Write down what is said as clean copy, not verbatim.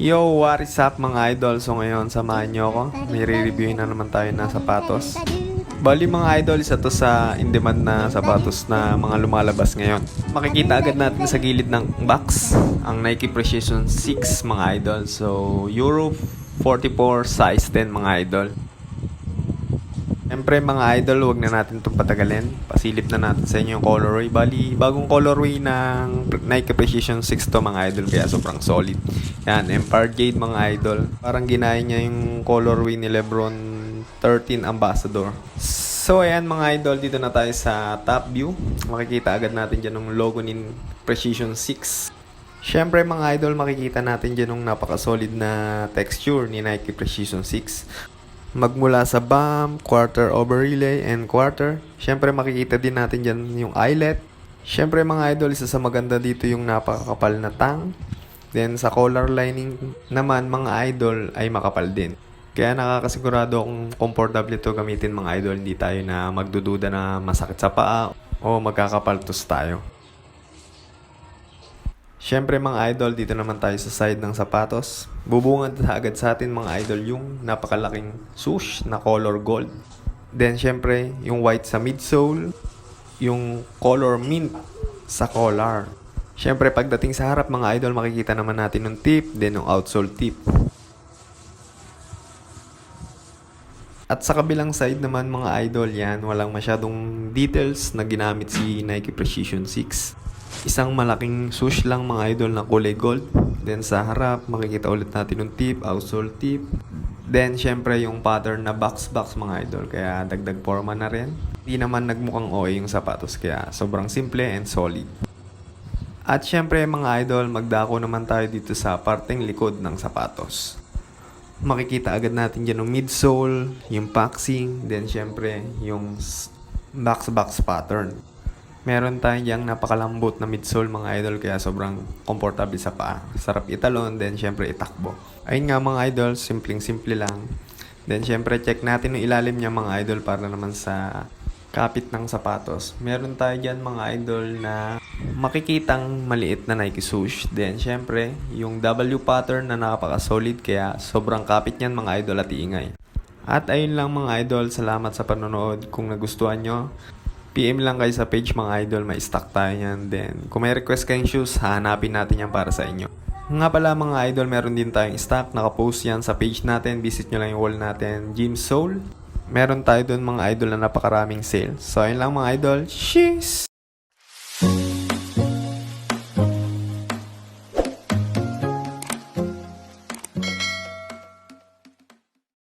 Yo, what is up mga idol? So ngayon, samahan nyo ako. May re-reviewin na naman tayo na sapatos. Bali mga idol, isa to sa in-demand na sapatos na mga lumalabas ngayon. Makikita agad natin sa gilid ng box ang Nike Precision 6 mga idol. So, Euro 44 size 10 mga idol. Siyempre mga idol, huwag na natin itong patagalin. Pasilip na natin sa inyo yung colorway. Bali, bagong colorway ng Nike Precision 6 to mga idol, kaya sobrang solid. Yan, Empire Jade mga idol. Parang ginaya niya yung colorway ni Lebron 13 Ambassador. So ayan mga idol, dito na tayo sa top view. Makikita agad natin dyan yung logo ni Precision 6. Siyempre mga idol, makikita natin dyan yung napaka-solid na texture ni Nike Precision 6. Magmula sa bump, quarter over relay, and quarter. Siyempre makikita din natin dyan yung eyelet. Siyempre mga idol, isa sa maganda dito yung napakakapal na tang. Then sa collar lining naman mga idol ay makapal din. Kaya nakakasigurado kung comfortable ito gamitin mga idol. Hindi tayo na magdududa na masakit sa paa o magkakapaltos tayo. Siyempre mga idol, dito naman tayo sa side ng sapatos. Bubungad agad sa atin mga idol yung napakalaking swoosh na color gold. Then siyempre yung white sa midsole, yung color mint sa collar. Siyempre pagdating sa harap mga idol, makikita naman natin yung tip, then yung outsole tip. At sa kabilang side naman mga idol, yan, walang masyadong details na ginamit si Nike Precision 6. Isang malaking swoosh lang mga idol na kulay gold. Then sa harap, makikita ulit natin yung tip, outsole tip. Then syempre yung pattern na box mga idol. Kaya dagdag forma na rin. Hindi naman nagmukhang OA yung sapatos. Kaya sobrang simple and solid. At syempre mga idol, magdako naman tayo dito sa parteng likod ng sapatos. Makikita agad natin dyan yung midsole, yung paxing, then syempre yung box pattern. Meron tayong diyang napakalambot na midsole mga idol, kaya sobrang komportable sa paa. Sarap italon, then syempre itakbo. Ayun nga mga idol, simpleng-simple lang. Then syempre check natin yung ilalim niya mga idol para naman sa kapit ng sapatos. Meron tayo dyan mga idol na makikitang maliit na Nike swoosh. Then syempre yung W pattern na napaka-solid, kaya sobrang kapit niyan mga idol at iingay. At ayun lang mga idol, salamat sa panonood. Kung nagustuhan nyo, PM lang kayo sa page mga idol, may stock tayo yan. Then, kung may request kayong shoes, hahanapin natin yan para sa inyo. Nga pala mga idol, meron din tayong stock. Nakapost yan sa page natin. Visit nyo lang yung wall natin, Gym Soul. Meron tayo doon mga idol na napakaraming sale. So, ayun lang mga idol. Cheers!